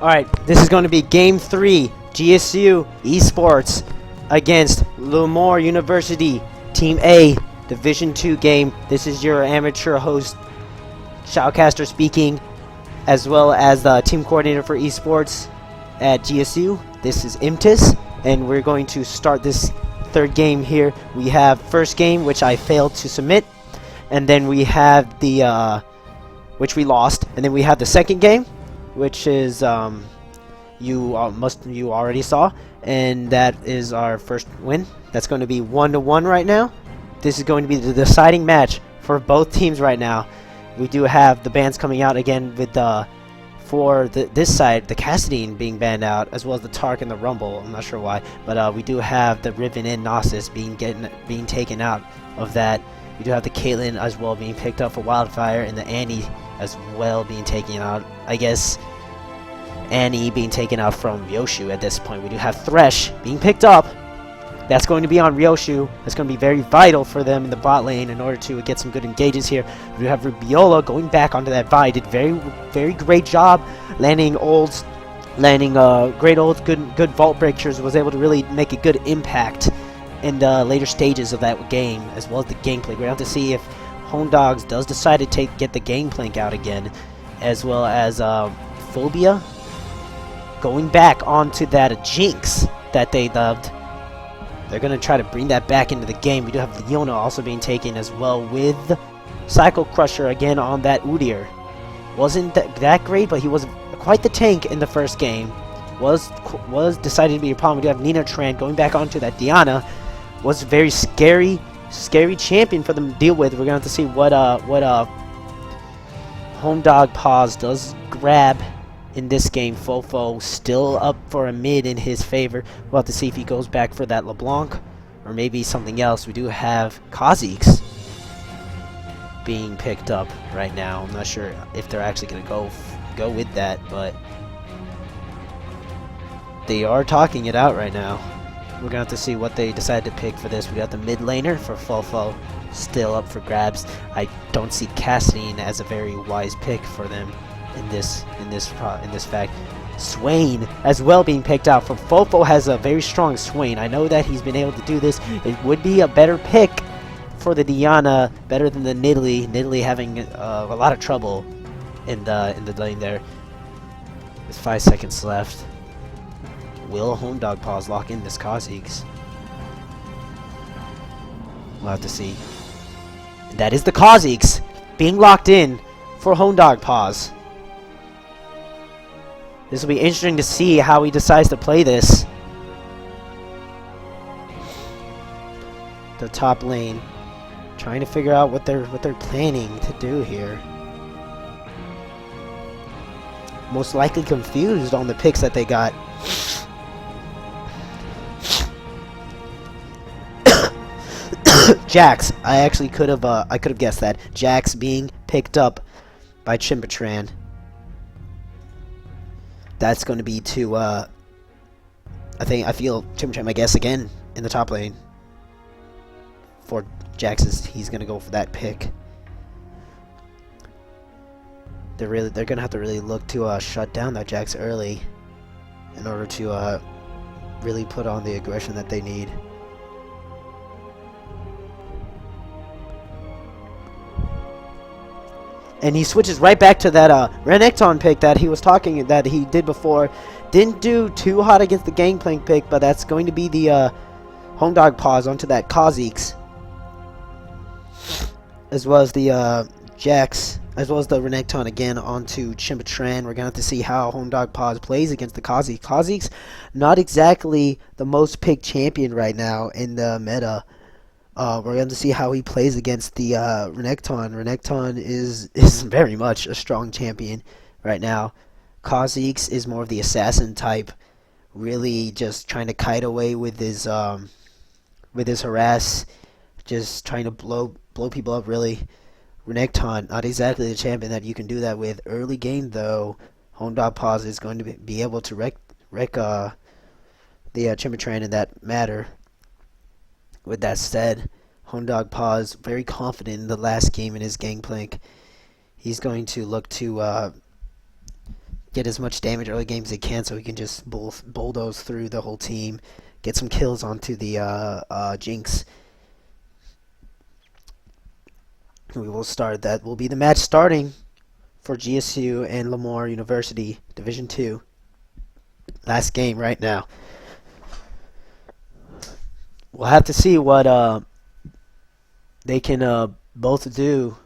Alright, this is going to be Game 3, GSU eSports against Lamar University, Team A, Division 2 game. This is your amateur host, Shoutcaster speaking, as well as the team coordinator for eSports at GSU. This is Imtis, and we're going to start this third game here. We have first game, which I failed to submit, and then we have the, which we lost, and then we have the second game, which is you already saw, and that is our first win. That's going to be 1-1 right now. This is going to be the deciding match for both teams right now. We do have the bans coming out again with this side, the Cassadine being banned out, as well as the Tark and the Rumble. I'm not sure why, but we do have the Riven and Gnosis being taken out of that. We do have the Caitlyn as well being picked up for Wildfire, and the Annie as well being taken out. I guess Annie being taken out from Ryoshu at this point. We do have Thresh being picked up. That's going to be on Ryoshu. That's going to be very vital for them in the bot lane in order to get some good engages here. We do have Rubiola going back onto that Vi. Did very great job landing great ults, good vault breakers. Was able to really make a good impact in the later stages of that game, as well as the gameplay. We're going to have to see if Homedogs does decide to get the Gangplank out again, as well as Phobia going back onto that Jinx that they loved. They're going to try to bring that back into the game. We do have Leona also being taken as well, with Cycle Crusher again on that Udyr. Wasn't that great, but he was quite the tank in the first game. Was decided to be a problem. We do have Nina Tran going back onto that Diana. Was a very scary champion for them to deal with. We're going to have to see what Homedog Paws does grab in this game. Fofo still up for a mid in his favor. We'll have to see if he goes back for that LeBlanc or maybe something else. We do have Kha'Zix being picked up right now. I'm not sure if they're actually going to go with that, but they are talking it out right now. We're going to have to see what they decide to pick for this. We got the mid laner for Fofo still up for grabs. I don't see Cassadine as a very wise pick for them in this fact. Swain as well being picked out for Fofo. Has a very strong Swain. I know that he's been able to do this. It would be a better pick for the Diana, better than the Nidalee. Nidalee having a lot of trouble in the lane there. There's 5 seconds left. Will Homedog Paws lock in this Kha'Zix? We'll have to see. That is the Kha'Zix being locked in for Homedog Paws. This will be interesting to see how he decides to play this. The top lane, trying to figure out what they're planning to do here. Most likely confused on the picks that they got. Jax, I actually could have guessed that. Jax being picked up by Chimpatran. That's going to be to I feel Chimpatran, I guess, again in the top lane. For Jax, he's going to go for that pick. They're going to have to really look to shut down that Jax early in order to really put on the aggression that they need. And he switches right back to that Renekton pick that he did before. Didn't do too hot against the Gangplank pick, but that's going to be the Homedog Paws onto that Kha'Zix, as well as the Jax, as well as the Renekton again onto Chimpatran. We're gonna have to see how Homedog Paws plays against the Kha'Zix. Kha'Zix, not exactly the most picked champion right now in the meta. We're going to see how he plays against the Renekton. Renekton is very much a strong champion right now. Kha'Zix is more of the assassin type, really just trying to kite away with his harass, just trying to blow people up really. Renekton, not exactly the champion that you can do that with. Early game though, Homedog Paws is going to be able to wreck the Chimpatran in that matter. With that said, Homedog Paws very confident in the last game in his Gangplank. He's going to look to get as much damage early game as he can, so he can just bulldoze through the whole team, get some kills onto the Jinx. We will start. That will be the match starting for GSU and Lamar University, Division 2. Last game right now. We'll have to see what they can both do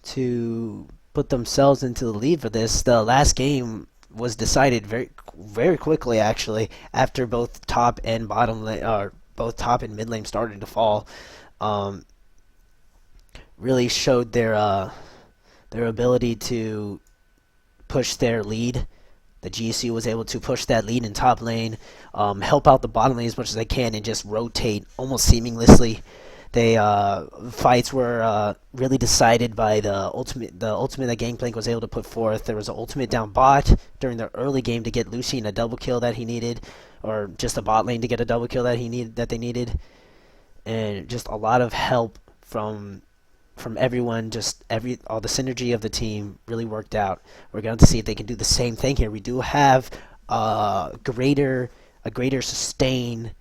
to put themselves into the lead for this. The last game was decided very quickly, actually, after both top and bottom lane, both top and mid lane started to fall. Really showed their ability to push their lead. The GSU was able to push that lead in top lane, help out the bottom lane as much as they can, and just rotate almost seamlessly. They fights were really decided by the ultimate that Gangplank was able to put forth. There was an ultimate down bot during the early game to get Lucian a double kill that he needed, or just a bot lane to get a double kill that they needed, and just a lot of help from everyone. All the synergy of the team really worked out. We're going to see if they can do the same thing here. We do have a greater sustain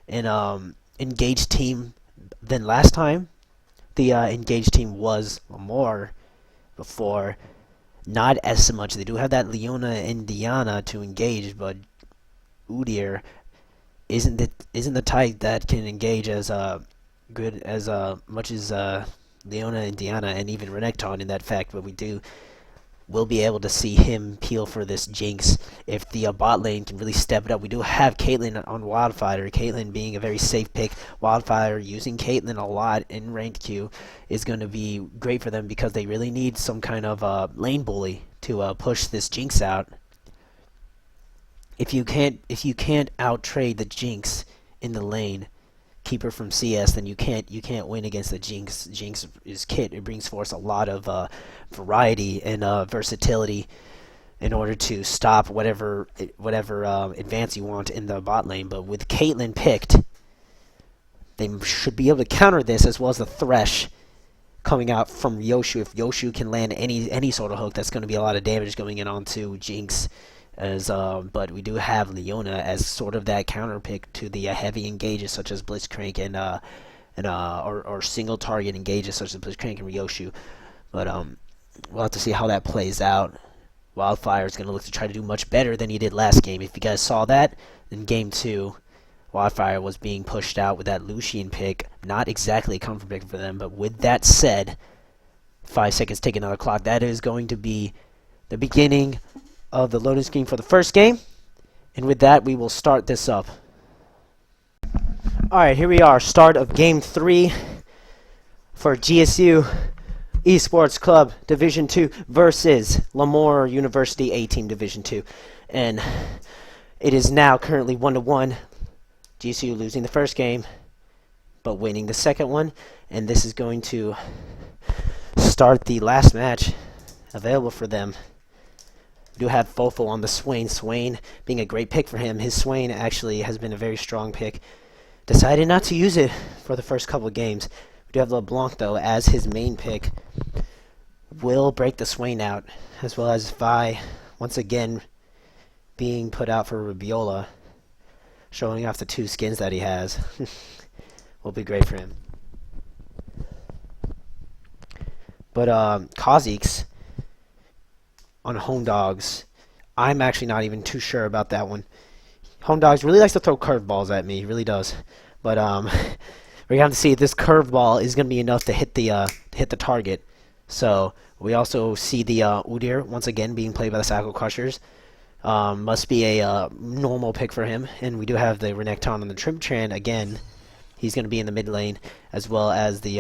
and engaged team than last time. The engaged team was Lamar before, not as much. They do have that Leona and Diana to engage, but Udyr isn't the type that can engage as good as much as Leona and Diana and even Renekton in that fact, but we'll be able to see him peel for this Jinx if the bot lane can really step it up. We do have Caitlyn on Wildfire. Caitlyn being a very safe pick. Wildfire using Caitlyn a lot in ranked queue is going to be great for them because they really need some kind of lane bully to push this Jinx out. If you can't out trade the Jinx in the lane, keep her from CS, then you can't win against the Jinx. Jinx is kit. It brings forth a lot of variety and versatility in order to stop whatever advance you want in the bot lane. But with Caitlyn picked, they should be able to counter this, as well as the Thresh coming out from Yoshu. If Yoshu can land any sort of hook, that's going to be a lot of damage going in onto Jinx. But we do have Leona as sort of that counter pick to the heavy engages such as Blitzcrank or single target engages such as Blitzcrank and Ryoshu. But we'll have to see how that plays out. Wildfire is going to look to try to do much better than he did last game. If you guys saw that, in Game 2, Wildfire was being pushed out with that Lucian pick. Not exactly a comfort pick for them, but with that said, 5 seconds, take another clock. That is going to be the beginning of the loading screen for the first game, and with that we will start this up. Alright, here we are, start of Game 3 for GSU eSports Club Division 2 versus Lamar University A-Team Division 2, and it is now currently 1-1. GSU losing the first game but winning the second one, and this is going to start the last match available for them. We do have Fofo on the Swain. Swain being a great pick for him. His Swain actually has been a very strong pick. Decided not to use it for the first couple of games. We do have LeBlanc, though, as his main pick. Will break the Swain out, as well as Vi once again being put out for Rabiola, showing off the 2 skins that he has. Will be great for him. But Kha'Zix on Home Dogs, I'm actually not even too sure about that one. Home Dogs really likes to throw curveballs at me, he really does. But we're gonna have to see if this curveball is gonna be enough to hit the target. So we also see the Udyr once again being played by the Sackle Crushers. Must be a normal pick for him, and we do have the Renekton on the Trimtran again. He's gonna be in the mid lane, as well as the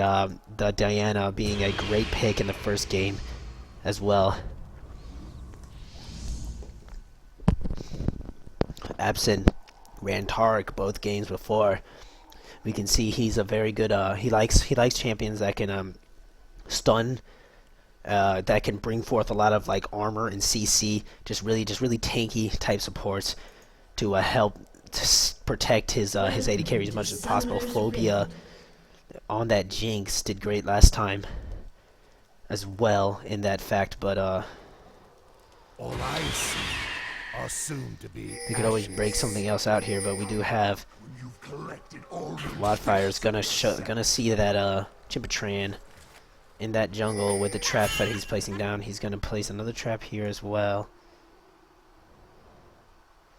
Diana being a great pick in the first game as well. Absent Rantark both games before. We can see he's a very good he likes champions that can stun, that can bring forth a lot of like armor and CC, just really tanky type supports to help to protect his AD carries as much as possible. Phobia on that Jinx did great last time as well in that fact, but All I see are soon to be. We could always break something else out here, but we do have When you've collected all the Wildfire's gonna see that Chimotran in that jungle with the trap that he's placing down. He's gonna place another trap here as well.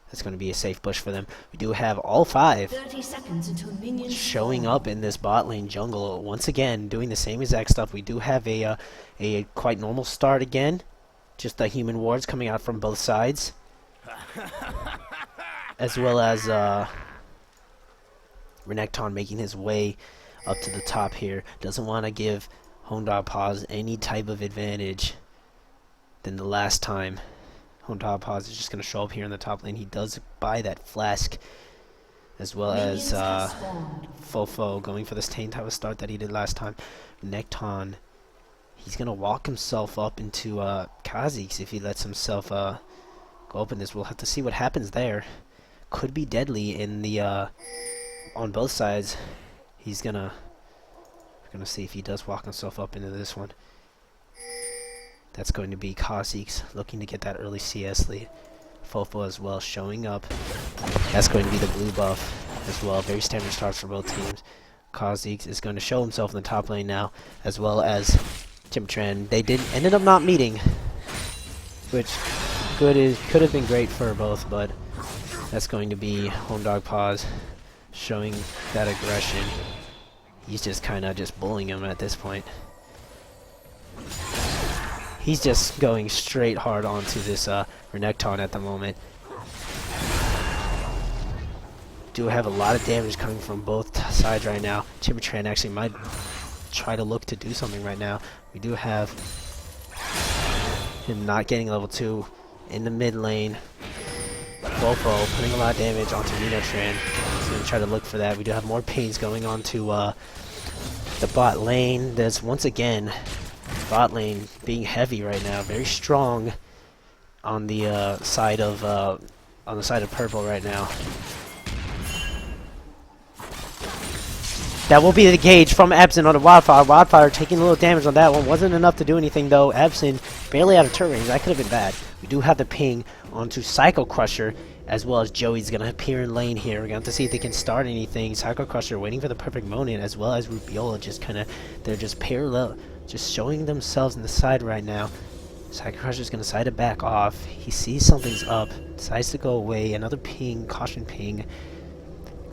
That's going to be a safe bush for them. We do have all 5 30 seconds until minions showing up in this bot lane jungle once again, doing the same exact stuff. We do have a quite normal start again, just the human wards coming out from both sides, as well as Renekton making his way up to the top here. Doesn't want to give Hondog Paws any type of advantage than the last time. Hondog Paws is just going to show up here in the top lane. He does buy that flask, as well as Fofo going for the same type of start that he did last time. Renekton, he's going to walk himself up into Kha'Zix if he lets himself go up in this. We'll have to see what happens there. Could be deadly in the on both sides. We're gonna see if he does walk himself up into this one. That's going to be Kha'Zix looking to get that early CS lead. Fofo as well showing up. That's going to be the blue buff as well. Very standard starts for both teams. Kha'Zix is going to show himself in the top lane now, as well as Chimotran. They ended up not meeting, which could have been great for both, but that's going to be Hondog Paws showing that aggression. He's just kind of just bullying him at this point. He's just going straight hard onto this Renekton at the moment. Do have a lot of damage coming from both sides right now. Chimotran actually might try to look to do something right now. We do have him not getting level 2 in the mid lane. Fofo putting a lot of damage onto Renekton. He's going to try to look for that. We do have more pings going on to the bot lane. There's once again bot lane being heavy right now, very strong on the side of purple right now. That will be the gauge from Absent on the Wildfire. Wildfire taking a little damage on that one. Wasn't enough to do anything though. Absent barely out of turret range. That could have been bad. We do have the ping onto Psycho Crusher, as well as Joey's going to appear in lane here. We're going to have to see if they can start anything. Psycho Crusher waiting for the perfect moment, as well as Rubiola just kind of, they're just parallel, just showing themselves in the side right now. Psycho Crusher's going to decide to back off. He sees something's up, decides to go away. Another ping, caution ping.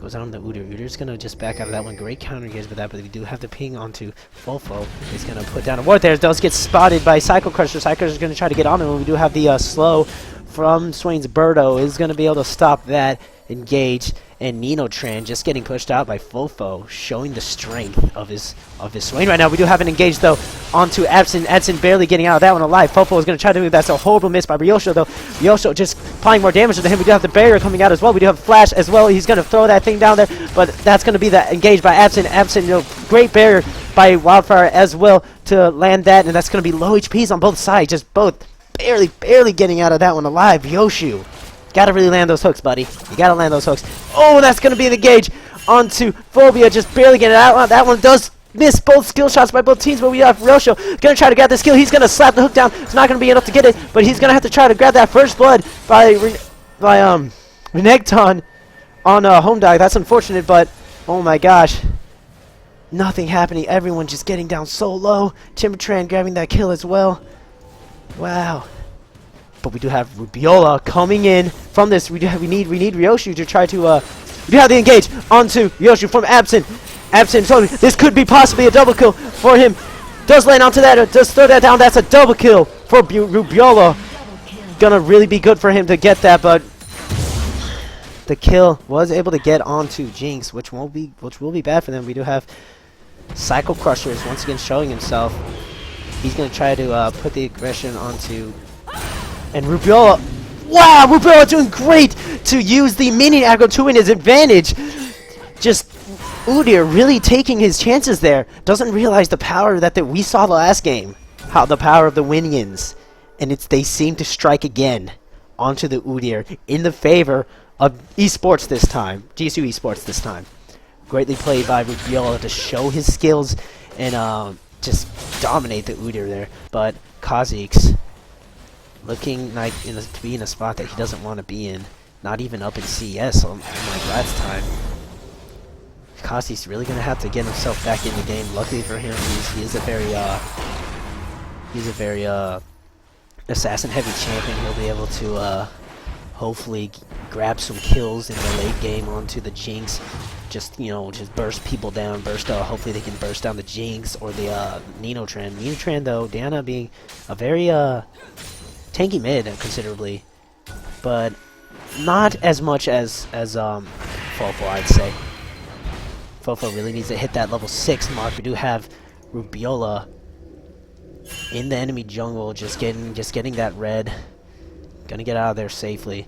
Goes out on the Udyr. Udyr's going to just back out of that one. Great counter engage with that, but we do have the ping onto Fofo. He's going to put down a ward there. Does get spotted by Psycho Crusher. Psycho Crusher's going to try to get on him. We do have the slow from Swain's Birdo. Is going to be able to stop that engage. And Ninotran just getting pushed out by Fofo, showing the strength of his Swain right now. We do have an engage though onto Absent. Absent barely getting out of that one alive. Fofo is going to try to do that's a horrible miss by Ryosho though. Ryosho just applying more damage to him. We do have the barrier coming out as well. We do have Flash as well. He's going to throw that thing down there, but that's going to be the engage by Absent. Absent, you know, great barrier by Wildfire as well to land that, and that's going to be low HPs on both sides. Just both barely getting out of that one alive. Yoshu. Gotta really land those hooks, buddy. You gotta land those hooks. Oh, that's gonna be the gauge onto Phobia. Just barely getting it out. That one does miss both skill shots by both teams, but we have Ryosho gonna try to grab this skill. He's gonna slap the hook down. It's not gonna be enough to get it, but he's gonna have to try to grab that first blood by Renekton on Hondog. That's unfortunate, but oh my gosh. Nothing happening. Everyone just getting down so low. Chimotran grabbing that kill as well. Wow. But we do have Rubiola coming in from this. We need Ryoshu to try to we do have the engage onto Ryoshu from Absent. Absent, so this could be possibly a double kill for him. Does land onto that, does throw that down. That's a double kill for Rubiola. Gonna really be good for him to get that, but the kill was able to get onto Jinx, which will be bad for them. We do have Psycho Crushers once again showing himself. He's gonna try to put the aggression onto. And Rubiola, wow, Rubiola doing great to use the mini aggro to his advantage. Just Udyr really taking his chances there. Doesn't realize the power that we saw the last game. How the power of the Winions. And they seem to strike again onto the Udyr in the favor of eSports this time. GSU eSports this time. Greatly played by Rubiola to show his skills and just dominate the Udyr there. But Kha'Zix looking like to be in a spot that he doesn't want to be in. Not even up in CS like last time. Kasi's really gonna have to get himself back in the game. Luckily for him, he's a very assassin-heavy champion. He'll be able to hopefully grab some kills in the late game onto the Jinx. Just just burst people down. Hopefully they can burst down the Jinx or the Ninotran. Ninotran though, Diana being a very tanky mid considerably, but not as much as Fofo, I'd say. Fofo really needs to hit that level 6 mark. We do have Rubiola in the enemy jungle, just getting that red. Gonna get out of there safely.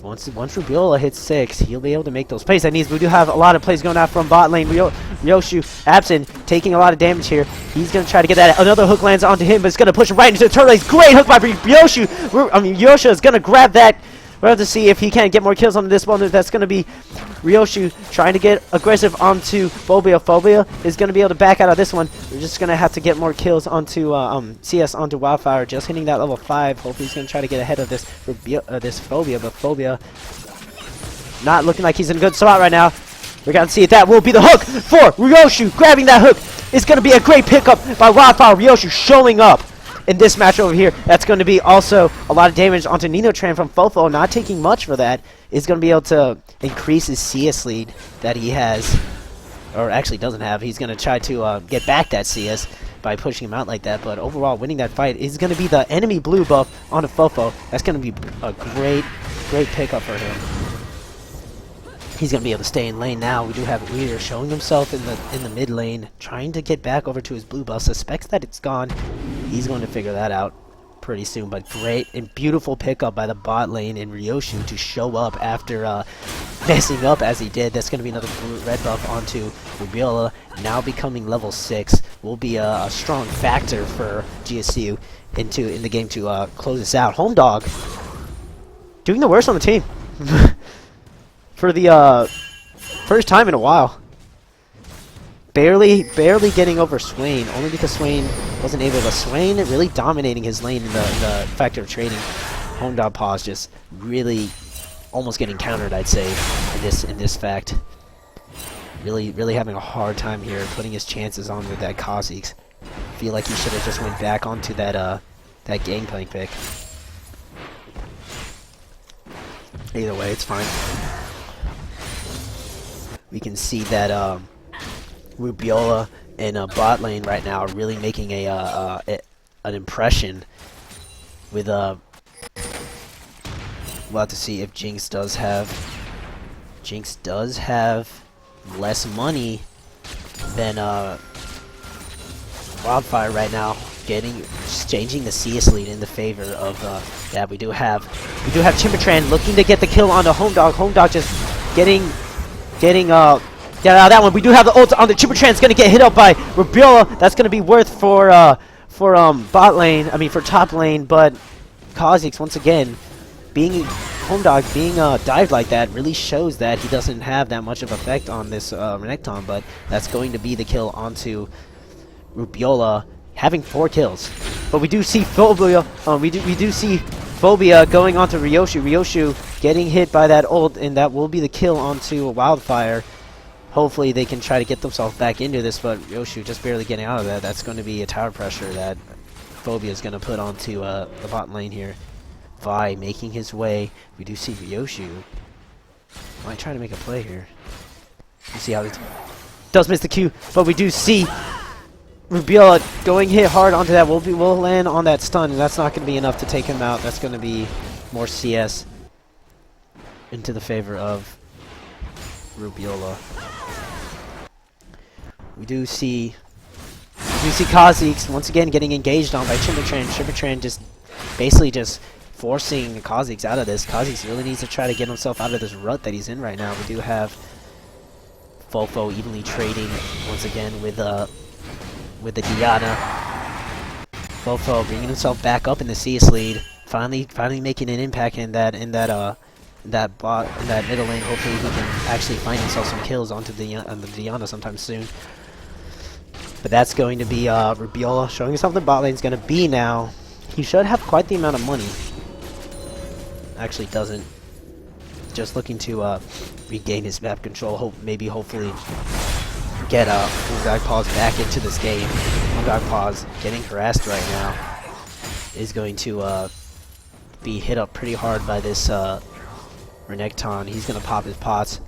Once Rubiola hits 6, he'll be able to make those plays that needs. We do have a lot of plays going out from bot lane. Ryoshu absent, taking a lot of damage here. He's gonna try to get that. Another hook lands onto him, but it's gonna push him right into the turret lanes. Great hook by Ryoshu. Ryoshu is gonna grab that. We'll have to see if he can get more kills on this one. That's going to be Ryoshu trying to get aggressive onto Phobia. Phobia is going to be able to back out of this one. We're just going to have to get more kills onto CS onto Wildfire. Just hitting that level 5. Hopefully he's going to try to get ahead of this Phobia. But Phobia not looking like he's in a good spot right now. We're going to see if that will be the hook for Ryoshu. Grabbing that hook is going to be a great pickup by Wildfire. Ryoshu showing up in this match over here. That's going to be also a lot of damage onto Ninotran from Fofo. Not taking much for that. Is going to be able to increase his CS lead that he has, or actually doesn't have. He's going to try to get back that CS by pushing him out like that. But overall, winning that fight is going to be the enemy blue buff onto Fofo. That's going to be a great pickup for him. He's going to be able to stay in lane now. We do have Weir showing himself in the mid lane, trying to get back over to his blue buff. Suspects that it's gone. He's going to figure that out pretty soon. But great and beautiful pickup by the bot lane and Ryoshu to show up after messing up as he did. That's going to be another red buff onto Rubiola. Now becoming level 6 will be a strong factor for GSU in the game to close this out. Home Dog doing the worst on the team. For the first time in a while. Barely getting over Swain, only because Swain wasn't able to. Swain really dominating his lane in the factor of trading. Home Dog pause just really almost getting countered, I'd say, in this fact. Really having a hard time here, putting his chances on with that Kha'Zix. Feel like he should have just went back onto that Gangplank pick. Either way, it's fine. We can see that Rubiola in bot lane right now are really making an impression. With we'll have to see if Jinx does have less money than Wildfire right now. Changing the CS lead in the favor of that. We do have Chimotran looking to get the kill on the Home Dog. Home Dog just getting out of that one. We do have the ult on the Chimotran. It's gonna get hit up by Rubiola. That's gonna be worth for bot lane. I mean for top lane. But Kha'Zix once again being Home Dog being dived like that really shows that he doesn't have that much of effect on this Renekton. But that's going to be the kill onto Rubiola, having 4 kills. But we do see Phobia. We do see Phobia going onto Ryoshu. Ryoshu getting hit by that ult, and that will be the kill onto Wildfire. Hopefully they can try to get themselves back into this, but Ryoshu just barely getting out of that. That's going to be a tower pressure that Phobia is going to put onto the bot lane here. Vi making his way. We do see Ryoshu might try to make a play here. You see how he does miss the Q, but we do see Rubiola going hit hard onto that. We'll land on that stun, and that's not going to be enough to take him out. That's going to be more CS into the favor of Rubiola. We do see Kha'Zix once again getting engaged on by Chimotran. Chimotran just basically just forcing Kha'Zix out of this. Kha'Zix really needs to try to get himself out of this rut that he's in right now. We do have Fofo evenly trading once again with the Diana. Fofo bringing himself back up in the CS lead. Finally making an impact in that middle lane. Hopefully he can actually find himself some kills onto the Diana sometime soon. But that's going to be Rubiola showing himself the bot lane is going to be now He should have quite the amount of money. Actually doesn't. Just looking to regain his map control. Hopefully get Moondog Paws back into this game. Moondog Paws getting harassed right now. Is going to be hit up pretty hard by this Renekton. He's gonna pop his pots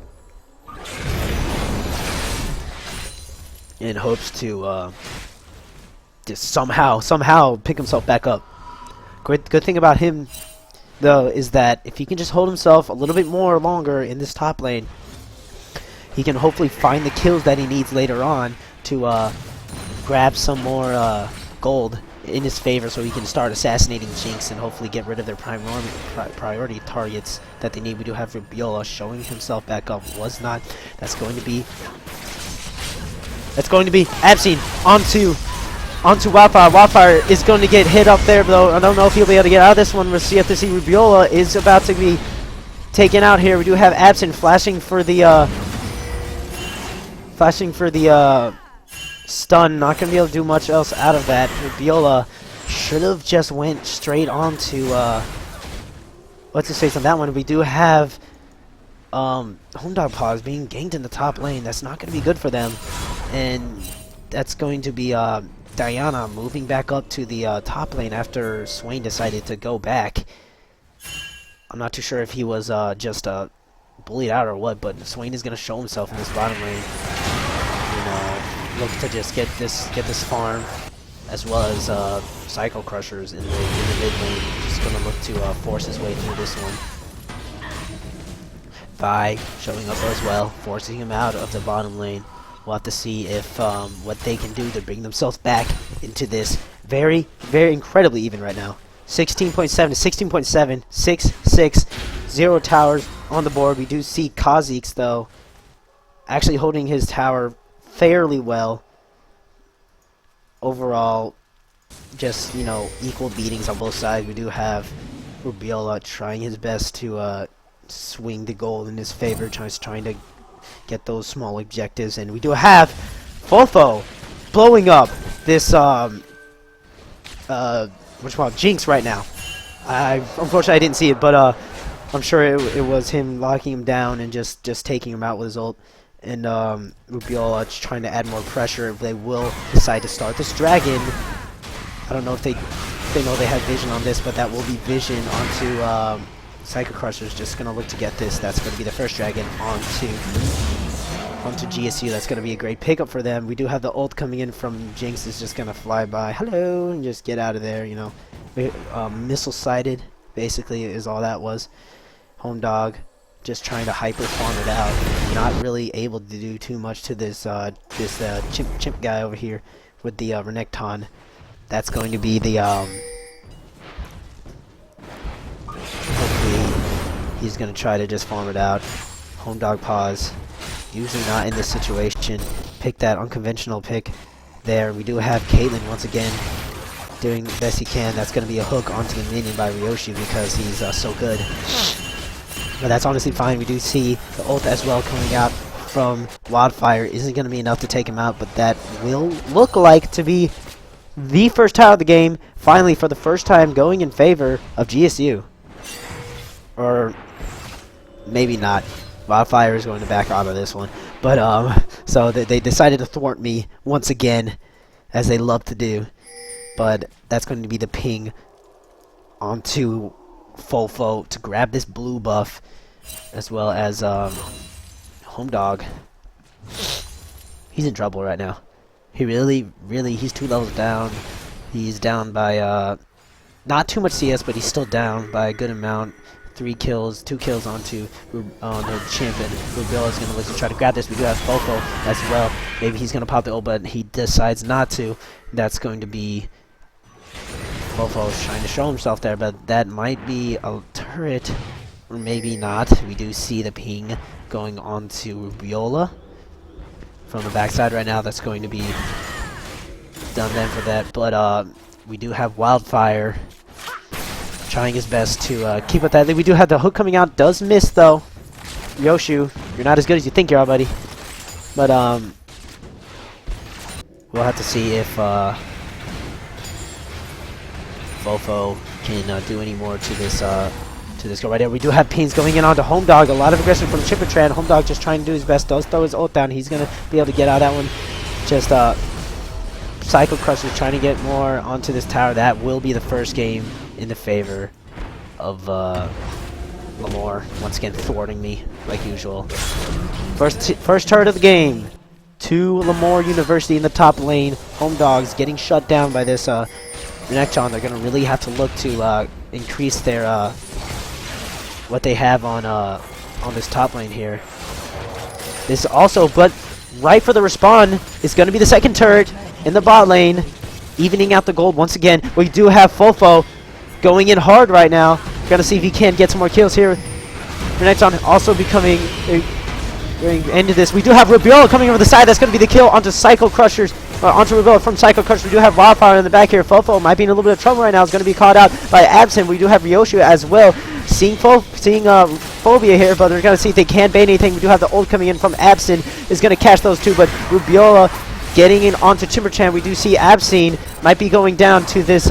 in hopes to just somehow pick himself back up. Good thing about him though is that if he can just hold himself a little bit more longer in this top lane, he can hopefully find the kills that he needs later on to grab some more gold in his favor, so he can start assassinating Jinx and hopefully get rid of their priority targets that they need. We do have Rubiola showing himself back up. Was not. That's going to be Absine onto Wildfire. Wildfire is going to get hit up there, though. I don't know if he'll be able to get out of this one. We'll see if to see Rubiola is about to be taken out here. We do have Absine flashing for the stun. Not going to be able to do much else out of that. Rubiola should have just went straight on to what's his face on that one. We do have Homedog Paws being ganked in the top lane. That's not going to be good for them. And that's going to be Diana moving back up to the top lane after Swain decided to go back. I'm not too sure if he was just bullied out or what, but Swain is going to show himself in this bottom lane. Look to just get this farm, as well as Cycle Crushers in the mid lane. Just gonna look to force his way through this one. Vi showing up as well, forcing him out of the bottom lane. We'll have to see if what they can do to bring themselves back into this very incredibly even right now. 16.7 to 16.7, 6-6, 0 towers on the board. We do see Kha'Zix though actually holding his tower fairly well. Overall, just, equal beatings on both sides. We do have Rubiola trying his best to swing the goal in his favor, trying to get those small objectives, and we do have Fofo blowing up this Jinx right now. Unfortunately I didn't see it, but I'm sure it was him locking him down and just taking him out with his ult. And Rubiola trying to add more pressure. They will decide to start this dragon. I don't know if they know they have vision on this, but that will be vision onto Psycho Crusher's just gonna look to get this. That's gonna be the first dragon onto GSU. That's gonna be a great pickup for them. We do have the ult coming in from Jinx. Is just gonna fly by, hello, and just get out of there. Missile sighted basically is all that was. Home Dog just trying to hyper farm it out. Not really able to do too much to this chimp guy over here with the Renekton. That's going to be the hopefully he's gonna try to just farm it out. Home Dog Paws usually not in this situation. Pick that unconventional pick there. We do have Caitlyn once again doing the best he can. That's gonna be a hook onto the minion by Ryoshi because he's so good. But that's honestly fine. We do see the ult as well coming out from Wildfire. Isn't going to be enough to take him out, but that will look like to be the first tower of the game. Finally, for the first time, going in favor of GSU. Or maybe not. Wildfire is going to back out of this one. But, so they decided to thwart me once again, as they love to do. But that's going to be the ping onto Fofo to grab this blue buff, as well as Home Dog. He's in trouble right now. He really, he's 2 levels down. He's down by not too much CS, but he's still down by a good amount. 2 kills onto the champion. Rubiola is going to look to try to grab this. We do have Fofo as well. Maybe he's going to pop the ult, but he decides not to. That's going to be Fofo's trying to show himself there, but that might be a turret, or maybe not. We do see the ping going on to Rubiola from the backside right now. That's going to be done then for that, but we do have Wildfire trying his best to keep with that. We do have the hook coming out. Does miss though. Yoshu, you're not as good as you think you are, buddy. But we'll have to see if Fofo can do any more to this go right there. We do have pings going in onto Home Dog. A lot of aggression from Chippertran. Home Dog just trying to do his best. Does throw his ult down. He's gonna be able to get out of that one. Just Cycle Crusher trying to get more onto this tower. That will be the first game in the favor of Lamar. Once again thwarting me like usual. First turret of the game to Lamar University in the top lane. Home Dogs getting shut down by this Renekton. They're gonna really have to look to increase their what they have on this top lane here. This also, but right for the respawn is going to be the second turret in the bot lane, evening out the gold once again. We do have Fofo going in hard right now. Gonna see if he can get some more kills here. Renekton also becoming into this. We do have Rubiola coming over the side. That's going to be the kill onto Cycle Crushers. Onto Rubiola from Cycle Crushers. We do have Wildfire in the back here. Fofo might be in a little bit of trouble right now. Is going to be caught out by Absent. We do have Ryoshu as well. Seeing Phobia here, but they're going to see if they can bait anything. We do have the ult coming in from Absent. Is going to catch those two, but Rubiola getting in onto Timberchan. We do see Absent might be going down to this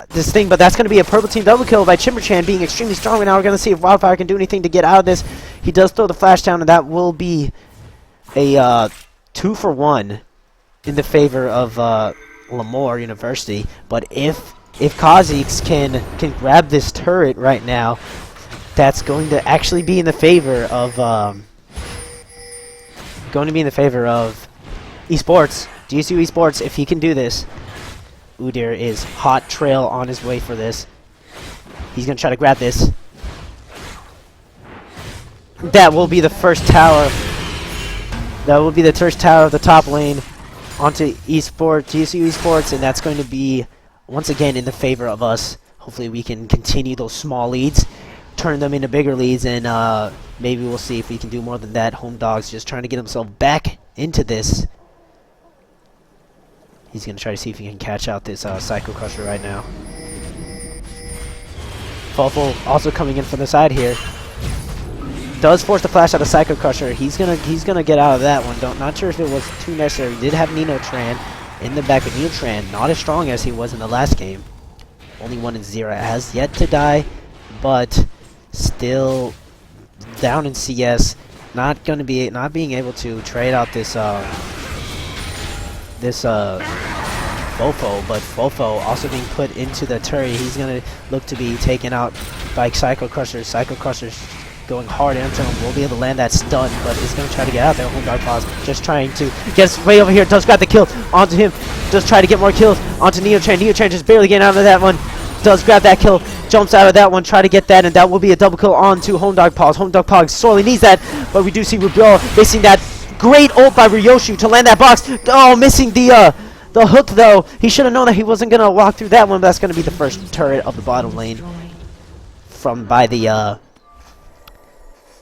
this thing, but that's going to be a purple team double kill by Chimberchan, being extremely strong right now. We're going to see if Wildfire can do anything to get out of this. He does throw the flash down, and that will be a 2-for-1 in the favor of Lamar University. But if Kha'Zix can grab this turret right now, that's going to actually be in the favor of eSports, GSU eSports. If he can do this, Udyr is hot trail on his way for this. He's going to try to grab this. That will be the first tower. That will be the first tower of the top lane onto eSports, GSU eSports, and that's going to be, once again, in the favor of us. Hopefully we can continue those small leads, turn them into bigger leads, and maybe we'll see if we can do more than that. Home Dog's just trying to get himself back into this. He's going to try to see if he can catch out this Psycho Crusher right now. Fofo also coming in from the side here. Does force the flash out of Psycho Crusher. He's gonna get out of that one. Not sure if it was too necessary. We did have Nino Tran in the back, but Nino Tran not as strong as he was in the last game. Only 1-0. Has yet to die, but still down in CS. Not being able to trade out this Fofo, but Fofo also being put into the turret. He's gonna look to be taken out by Psycho Crusher. Psycho Crusher's going hard into him. Will be able to land that stun, but is going to try to get out there. Home Dog Pause just trying to get way over here. Does grab the kill onto him. Does try to get more kills onto Neotran. Neotran just barely getting out of that one. Does grab that kill. Jumps out of that one. Try to get that, and that will be a double kill onto Home Dog Pause. Home Dog Pause sorely needs that, but we do see Rubiola missing that great ult by Ryoshu to land that box. Oh, missing the hook though. He should have known that he wasn't going to walk through that one, but that's going to be the first turret of the bottom lane by the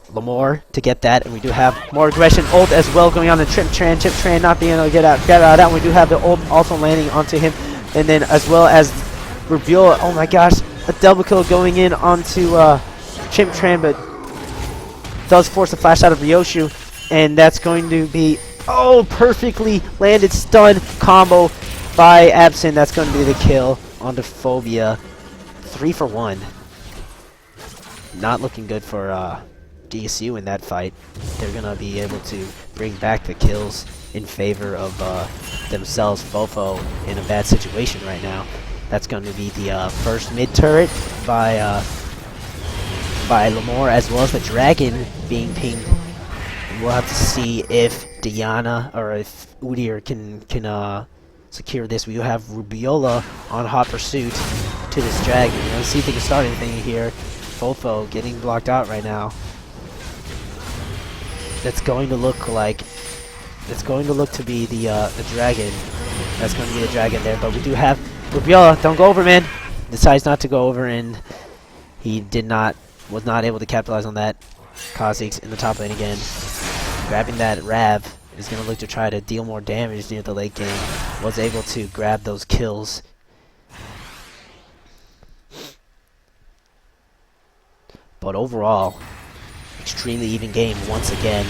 Lamar to get that, and we do have more aggression ult as well going on the Chiptran not being able to get out of that one. We do have the ult also landing onto him, and then as well as Rubiola. Oh my gosh, a double kill going in onto Chiptran, but does force the flash out of Ryoshu, and that's going to be perfectly landed stun combo by Absent. That's going to be the kill onto Phobia. 3-for-1. Not looking good for GSU in that fight. They're gonna be able to bring back the kills in favor of themselves. Fofo in a bad situation right now. That's going to be the first mid turret by Lamar, as well as the dragon being pinged. We'll have to see if Diana or if Udyr can secure this. We do have Rubiola on hot pursuit to this dragon. Let's see if they can start anything here. Fofo getting blocked out right now. That's going to look to be the dragon. That's going to be the dragon there, but we do have Rubiola. Don't go over, man. Decides not to go over, and he was not able to capitalize on that. Kha'Zix in the top lane again, grabbing that Rav. Is going to look to try to deal more damage near the late game. Was able to grab those kills. But overall, extremely even game once again.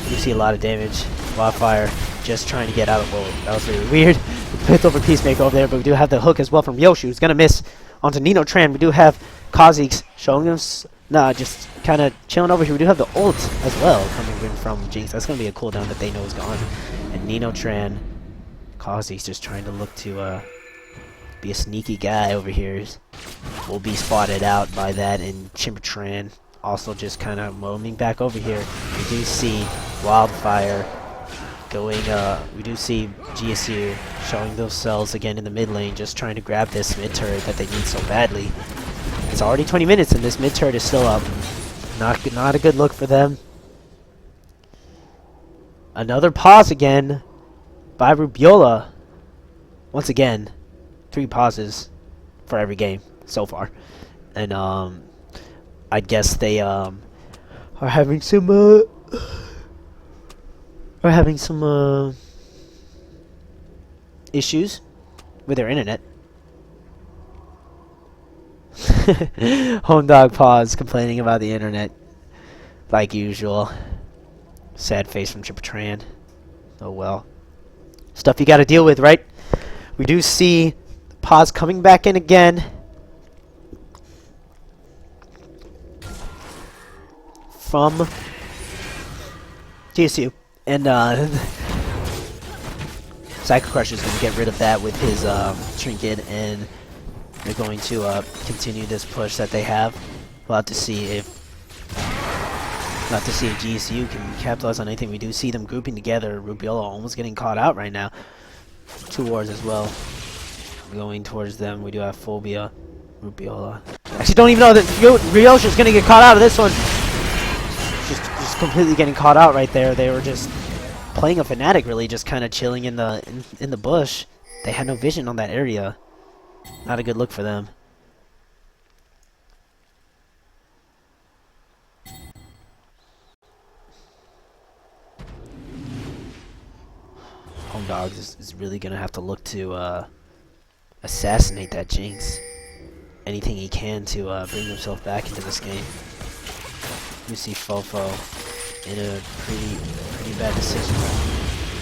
You see a lot of damage. Wildfire just trying to get out of the hole. That was really weird. Picked over Peacemaker over there, but we do have the hook as well from Yoshu, who's gonna miss onto Nino Tran. We do have Kha'Zix showing us, just kind of chilling over here. We do have the ult as well coming in from Jinx. That's gonna be a cooldown that they know is gone. And Nino Tran, Kha'Zix just trying to look to be a sneaky guy over here. Will be spotted out by that, and Chimpatran also just kind of roaming back over here. We do see Wildfire going, we do see GSU showing those cells again in the mid lane, just trying to grab this mid turret that they need so badly. It's already 20 minutes and this mid turret is still up. Not a good look for them. Another pause again by Rubiola. Once again, 3 pauses for every game so far. And I guess they are having some issues with their internet. Home dog pause, complaining about the internet like usual. Sad face from Chimpatran. Oh well. Stuff you gotta deal with, right? We do see pause coming back in again. From GSU. And Psycho Crusher's going to get rid of that with his trinket, and they're going to continue this push that they have. We'll have to see if GSU can capitalize on anything. We do see them grouping together. Rubiola almost getting caught out right now. 2 wards as well going towards them. We do have Phobia, Rubiola. Actually, don't even know that Ryosha's going to get caught out of this one. Just completely getting caught out right there. They were just playing a Fnatic, really, just kind of chilling in the bush. They had no vision on that area. Not a good look for them. Home Dogs is really gonna have to look to assassinate that Jinx. Anything he can to bring himself back into this game. You see Fofo in a pretty bad decision.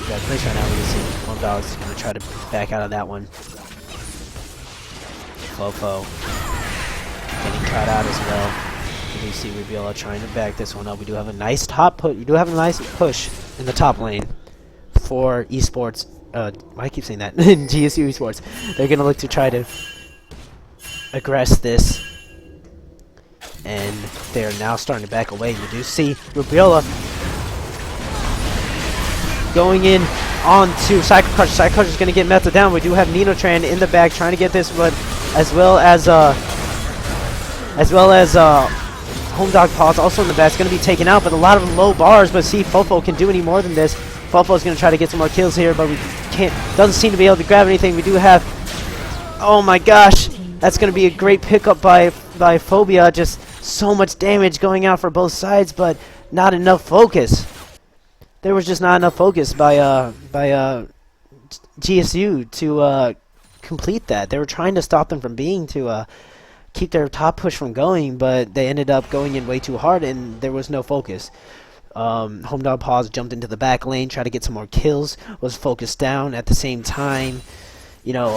Bad place right now. We can see Home Dogs is gonna try to back out of that one. Fofo getting caught out as well. We see Rubiola trying to back this one up. We do have a nice push in the top lane for eSports. Why I keep saying that? In GSU eSports, they're gonna look to try to aggress this, and they're now starting to back away. You do see Rubiola going in onto Psycho Crusher. Psycho Crusher is going to get melted down. We do have Nino Tran in the back trying to get this, but as well as Home Dog Paws also in the back. It's going to be taken out, but a lot of low bars. But see if Fofo can do any more than this. Fofo is going to try to get some more kills here, but we can't. Doesn't seem to be able to grab anything. We do have. Oh my gosh, that's going to be a great pickup by Phobia. Just so much damage going out for both sides, but not enough focus. There was just not enough focus by GSU to complete that. They were trying to stop them from being to keep their top push from going, but they ended up going in way too hard, and there was no focus. Home Dog Paws jumped into the back lane, tried to get some more kills, was focused down at the same time. You know,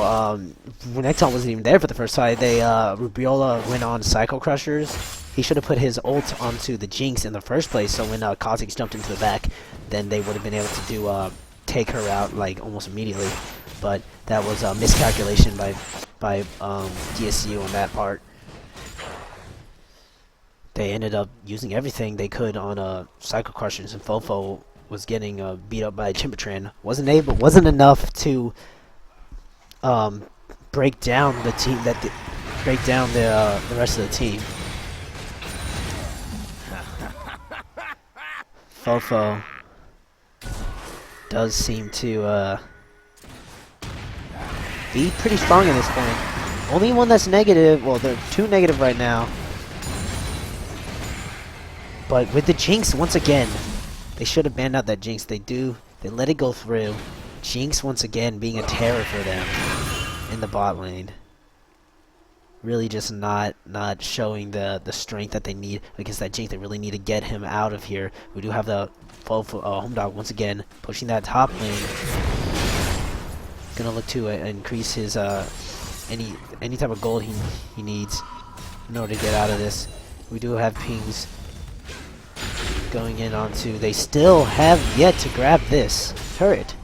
Nexon wasn't even there for the first fight. Rubiola went on Psycho Crushers. He should have put his ult onto the Jinx in the first place, so when Kha'Zix jumped into the back, then they would have been able to do take her out like almost immediately. But that was a miscalculation by GSU on that part. They ended up using everything they could on Psycho Crushers, and Fofo was getting beat up by Chimpatran. Wasn't enough to break down the team. Break down the rest of the team. Fofo does seem to be pretty strong at this point. Only one that's negative. Well, they're 2 negative right now. But with the Jinx, once again, they should have banned out that Jinx. They let it go through. Jinx once again being a terror for them in the bot lane. Really just not showing the strength that they need against that Jinx. They really need to get him out of here. We do have the Home Dog once again pushing that top lane. Gonna look to increase his any type of gold he needs in order to get out of this. We do have pings going in onto. They still have yet to grab this turret.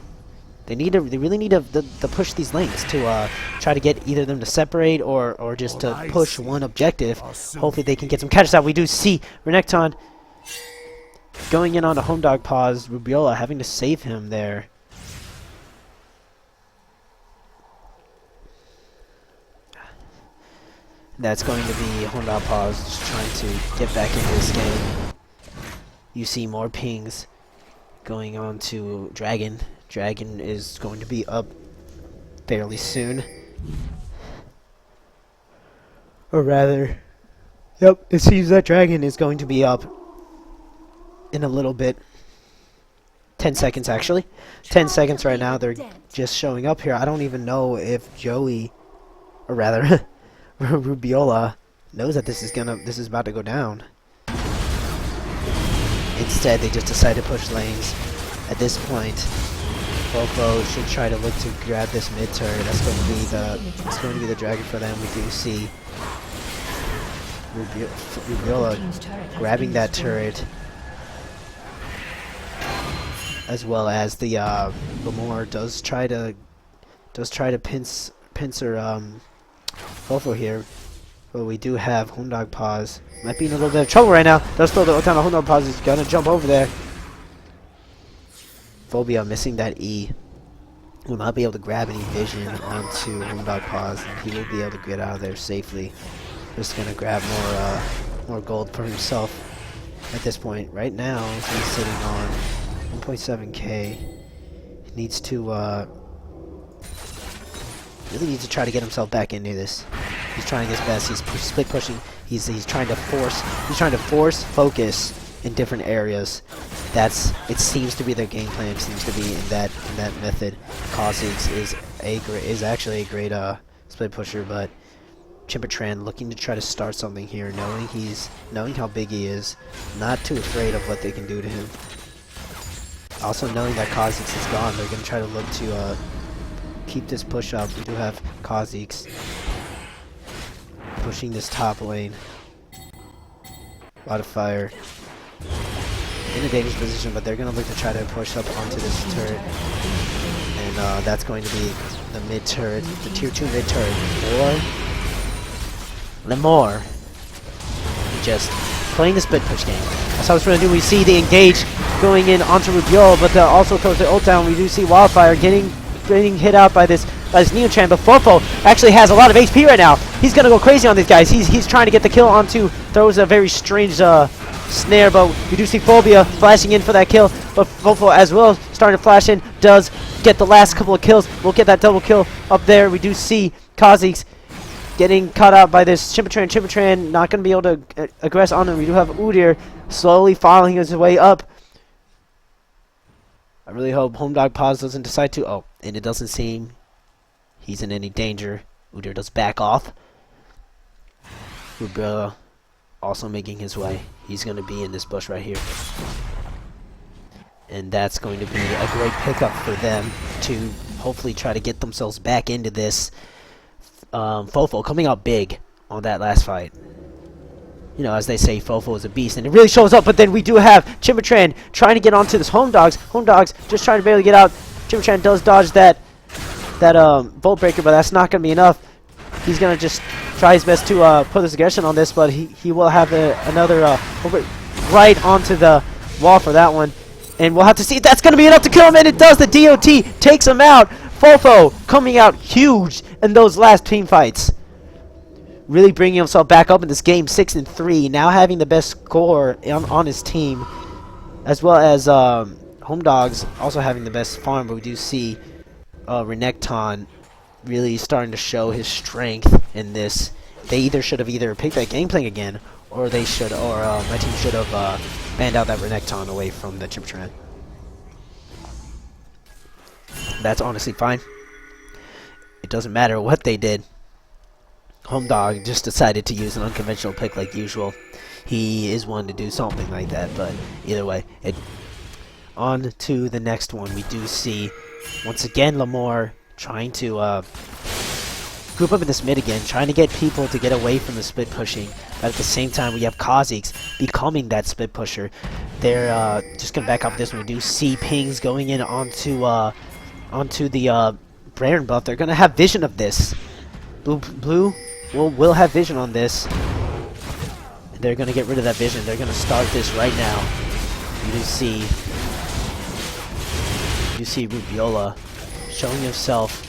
They really need to push these lanes to try to get either them to separate or just to push one objective. Hopefully they can get some catches out. We do see Renekton going in on a home dog pause. Rubiola having to save him there. That's going to be home dog pause, just trying to get back into this game. You see more pings going on to Dragon. Dragon is going to be up fairly soon. Or rather, yep, it seems that Dragon is going to be up in a little bit. 10 seconds actually. 10 seconds right now. They're just showing up here. I don't even know if Joey, or rather Rubiola, knows that this is about to go down. Instead, they just decide to push lanes. At this point, Fofo should try to look to grab this mid turret. That's going to be the dragon for them. We do see Rubiola grabbing that turret, as well as the Lamar does try to pincer Fofo here. But we do have home dog pause. Might be in a little bit of trouble right now. Does throw the time home dog pause. He's gonna jump over there. Phobia missing that E. Will not be able to grab any vision onto home dog pause, and he will be able to get out of there safely. Just gonna grab more gold for himself at this point. Right now he's sitting on 1.7k. He needs to really needs to try to get himself back into this. He's trying his best. He's split pushing. He's trying to force focus in different areas. It seems to be their game plan. It seems to be in that method. Kha'Zix is actually a great split pusher, but Chimpatran looking to try to start something here, knowing how big he is, not too afraid of what they can do to him. Also knowing that Kha'Zix is gone, they're gonna try to look to keep this push up. We do have Kha'Zix pushing this top lane. A lot of fire. In a dangerous position, but they're going to look to try to push up onto this turret. And that's going to be the mid turret, the tier 2 mid turret. Or Lamar just playing the split push game. That's how it's going to do. We see the engage going in onto Rubio, but also throws the ult down. We do see Wildfire getting hit out by this Neochan, but Fofo actually has a lot of HP right now. He's gonna go crazy on these guys. He's trying to get the kill onto, throws a very strange snare, but we do see Phobia flashing in for that kill, but Fofo as well starting to flash in, does get the last couple of kills. We'll get that double kill up there. We do see Kha'Zix getting caught out by this Chimpatran. Chimpatran not gonna be able to aggress on him. We do have Udyr slowly following his way up. I really hope home dog pause doesn't decide to. Oh, and it doesn't seem he's in any danger. Udyr does back off. Rubiola also making his way. He's going to be in this bush right here. And that's going to be a great pickup for them to hopefully try to get themselves back into this. Fofo coming out big on that last fight. You know, as they say, Fofo is a beast, and it really shows up. But then we do have Chimpatran trying to get onto this Home Dogs. Home Dogs just trying to barely get out. Chimpatran does dodge that Volt Breaker, but that's not going to be enough. He's going to just try his best to put his aggression on this, but he will have another right onto the wall for that one. And we'll have to see if that's going to be enough to kill him, and it does. The DOT takes him out. Fofo coming out huge in those last team fights. Really bringing himself back up in this game, 6-3. Now having the best score on his team, as well as Home Dogs also having the best farm. But we do see Renekton really starting to show his strength in this. They should have either picked that game plan again, or my team should have banned out that Renekton away from the Chimpatran. That's honestly fine. It doesn't matter what they did. Home Dog just decided to use an unconventional pick like usual. He is one to do something like that, but either way, on to the next one. We do see once again Lamar trying to group up in this mid again, trying to get people to get away from the split pushing. But at the same time, we have Kha'Zix becoming that split pusher. They're just gonna back up this one. We do see pings going in onto the Baron buff. They're gonna have vision of this. Blue will have vision on this. They're gonna get rid of that vision. They're gonna start this right now. You do see Rubiola showing himself.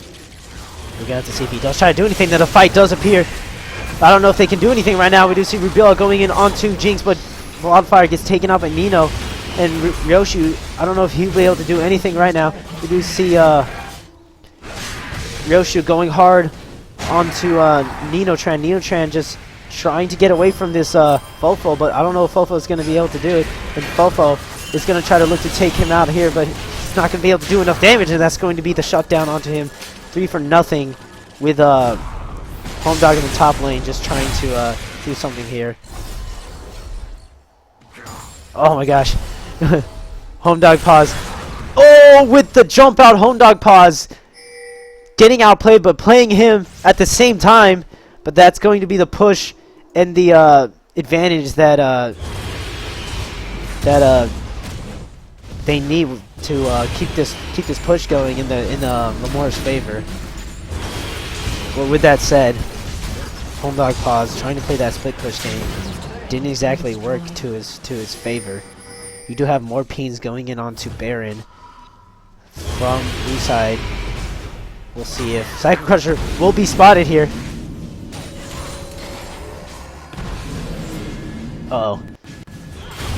We're gonna have to see if he does try to do anything. Then a fight does appear. I don't know if they can do anything right now. We do see Rubiola going in onto Jinx, but Wildfire gets taken out by Nino. And Ryoshu, I don't know if he'll be able to do anything right now. We do see Ryoshu going hard onto Ninotran. Ninotran just trying to get away from this Fofo, but I don't know if Fofo is going to be able to do it. And Fofo is going to try to look to take him out here, but he's not going to be able to do enough damage, and that's going to be the shutdown onto him. 3-0 with Home Dog in the top lane, just trying to do something here. Oh my gosh. Home Dog pause. Oh, with the jump out, Home Dog pause. Getting outplayed, but playing him at the same time. But that's going to be the push and the advantage that they need to keep this push going in Lamar's favor. Well, with that said, Home Dog pause, trying to play that split push game, didn't exactly work to his favor. We do have more pings going in onto Baron from blue side. We'll see if Cycle Crusher will be spotted here. Uh-oh.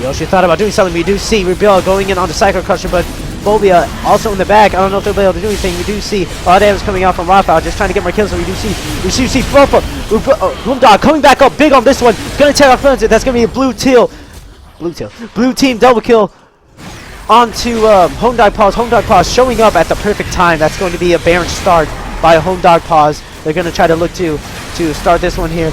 Yoshi thought about doing something. We do see Rubiola going in onto Cycle Crusher, but Phobia also in the back. I don't know if they'll be able to do anything. We do see a lot of damage coming out from Rafael, just trying to get more kills. So we do see Boomdog coming back up big on this one. Gonna tear off Frenzy. That's gonna be a blue team double kill onto Home Dog Pause. Home Dog Pause showing up at the perfect time. That's going to be a Baron start by a Home Dog Pause. They're gonna try to look to start this one here.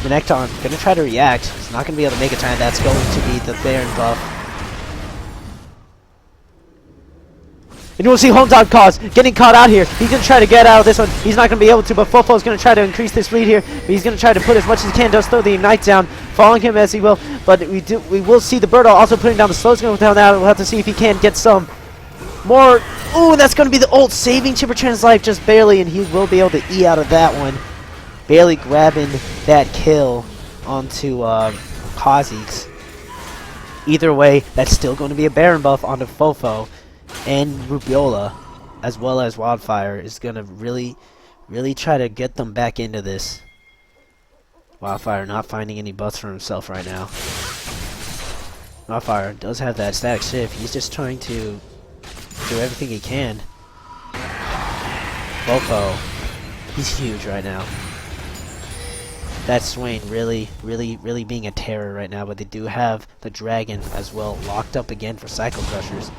Renekton gonna try to react. He's not gonna be able to make a time. That's going to be the Baron buff. And you'll see Home Dog Pause getting caught out here. He's gonna try to get out of this one. He's not gonna be able to, but Fofo's gonna try to increase this lead here. But he's gonna try to put as much as he can. Does throw the Ignite down, following him as he will. But we will see the Birdo also putting down the slow going down now. We'll have to see if he can get some more. Ooh, that's gonna be the ult, saving Chippertran's life just barely, and he will be able to E out of that one. Barely grabbing that kill onto Kha'Zix. Either way, that's still going to be a Baron buff onto Fofo. And Rubiola, as well as Wildfire, is going to really try to get them back into this. Wildfire not finding any buffs for himself right now. Wildfire does have that static shift. He's just trying to do everything he can. Fofo, he's huge right now. That Swain really being a terror right now, but they do have the Dragon as well locked up again for Cycle Crushers.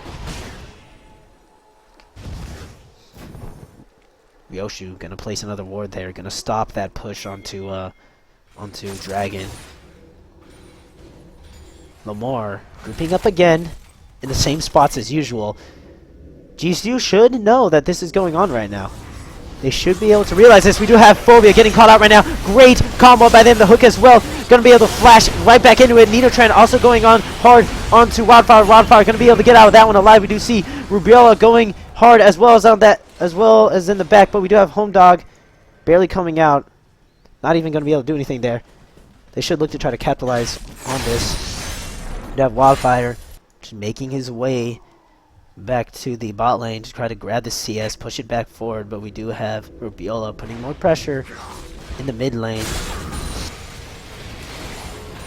Ryoshu gonna place another ward there, gonna stop that push onto Dragon. Lamar grouping up again in the same spots as usual. GSU should know that this is going on right now. They should be able to realize this. We do have Phobia getting caught out right now. Great combo by them. The hook as well. Gonna be able to flash right back into it. Ninotran also going on hard onto Wildfire. Wildfire gonna be able to get out of that one alive. We do see Rubiola going hard as well as on that, as well as in the back. But we do have Home Dog barely coming out. Not even gonna be able to do anything there. They should look to try to capitalize on this. We do have Wildfire just making his way back to the bot lane to try to grab the CS, push it back forward, but we do have Rubiola putting more pressure in the mid lane.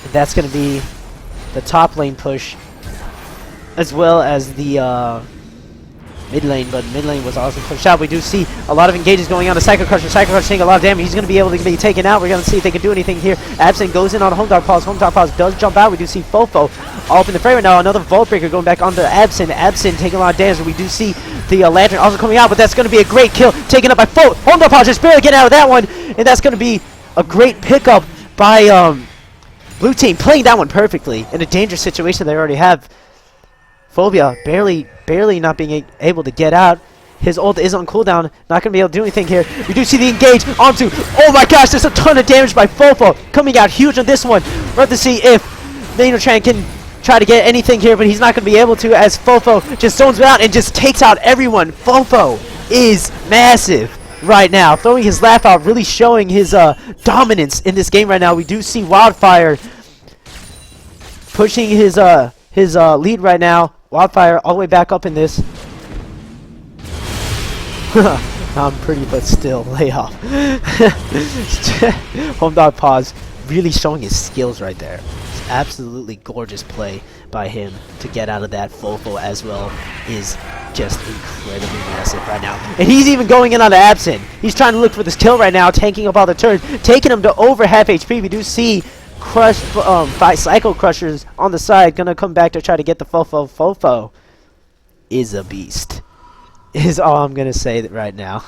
And that's going to be the top lane push as well as the mid lane, but mid lane was also pushed out. We do see a lot of engages going on to Cycle Crusher. Cycle Crusher taking a lot of damage. He's going to be able to be taken out. We're going to see if they can do anything here. Absent goes in on Home Dog Pause. Home Dog Pause does jump out. We do see Fofo all up in the frame right now. Another Vault Breaker going back onto Absent. Absent taking a lot of damage. We do see the Lantern also coming out, but that's going to be a great kill taken up by Fofo. Home Dog Pause just barely getting out of that one, and that's going to be a great pickup by Blue Team, playing that one perfectly in a dangerous situation they already have. Phobia barely not being able to get out. His ult is on cooldown. Not going to be able to do anything here. We do see the engage onto... Oh my gosh, there's a ton of damage by Fofo. Coming out huge on this one. We'll have to see if Maynotran can try to get anything here, but he's not going to be able to as Fofo just zones out and just takes out everyone. Fofo is massive right now. Throwing his laugh out, really showing his dominance in this game right now. We do see Wildfire pushing his lead right now. Wildfire all the way back up in this. I'm pretty, but still, lay off. Home dog pause, really showing his skills right there. It's absolutely gorgeous play by him to get out of that. Fofo as well is just incredibly massive right now. And he's even going in on the Absent. He's trying to look for this kill right now, tanking up all the turns, taking him to over half HP. We do see Psycho Crushers on the side, gonna come back to try to get the Fofo. Fofo is a beast. Is all I'm gonna say that right now.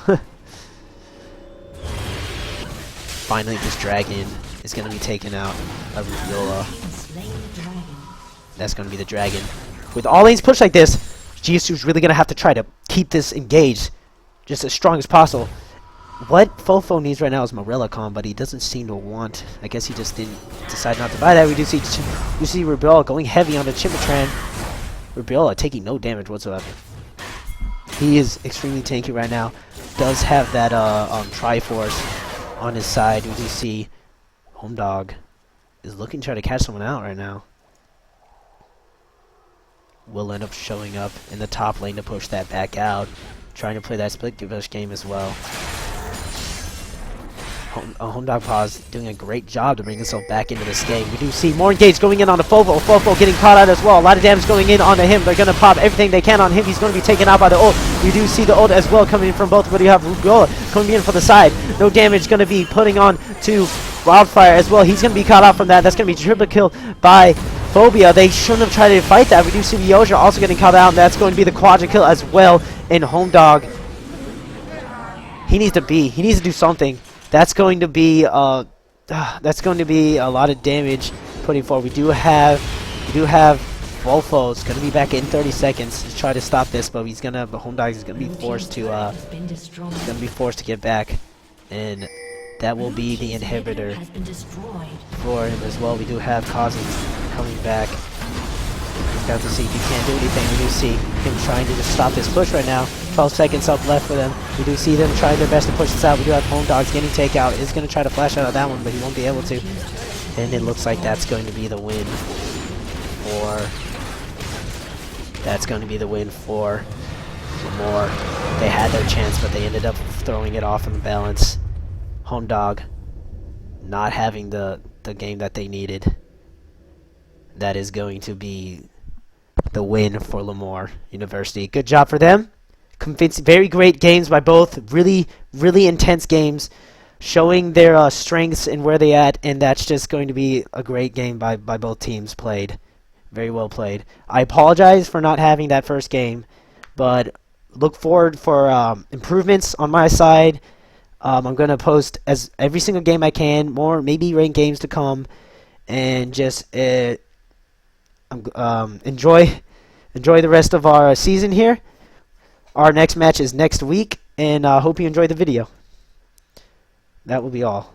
Finally, this dragon is gonna be taken out by Rubiola. That's gonna be the dragon. With all lanes pushed like this, GSU's really gonna have to try to keep this engaged just as strong as possible. What Fofo needs right now is Morellicon, but he doesn't seem to want. I guess he just didn't decide not to buy that. We do see Rubiola going heavy on the Chimotran. Rubiola taking no damage whatsoever. He is extremely tanky right now. Does have that Triforce on his side. We do see Home Dog is looking to try to catch someone out right now. Will end up showing up in the top lane to push that back out. Trying to play that split push game as well. Home Dog Pause doing a great job to bring himself back into this game. We do see more engage going in on the Fofo. Fofo getting caught out as well. A lot of damage going in onto him. They're going to pop everything they can on him. He's going to be taken out by the ult. We do see the ult as well coming in from both, but you have Rubiola coming in from the side. No damage going to be putting on to Wildfire as well. He's going to be caught out from that. That's going to be triple kill by Phobia. They shouldn't have tried to fight that. We do see the Yozha also getting caught out, and that's going to be the quadra kill as well in Home Dog. He needs to do something. That's going to be a lot of damage putting forward. We do have Wolfo's gonna be back in 30 seconds to try to stop this, but Home Dog is gonna be forced to get back, and that will be the inhibitor for him as well. We do have Cousins coming back. We've got to see if he can't do anything. We do see him trying to just stop this push right now. 12 seconds up left for them. We do see them trying their best to push this out. We do have Home Dogs getting takeout. Is going to try to flash out of that one, but he won't be able to. And it looks like that's going to be the win for Lamar. They had their chance, but they ended up throwing it off in the balance. Home Dog not having the game that they needed. That is going to be the win for Lamar University. Good job for them. Very great games by both. Really, really intense games, showing their strengths and where they at, and that's just going to be a great game by both teams played. Very well played. I apologize for not having that first game, but look forward for improvements on my side. I'm going to post as every single game I can, more maybe ranked games to come, and just enjoy the rest of our season here. Our next match is next week, and hope you enjoy the video. That will be all.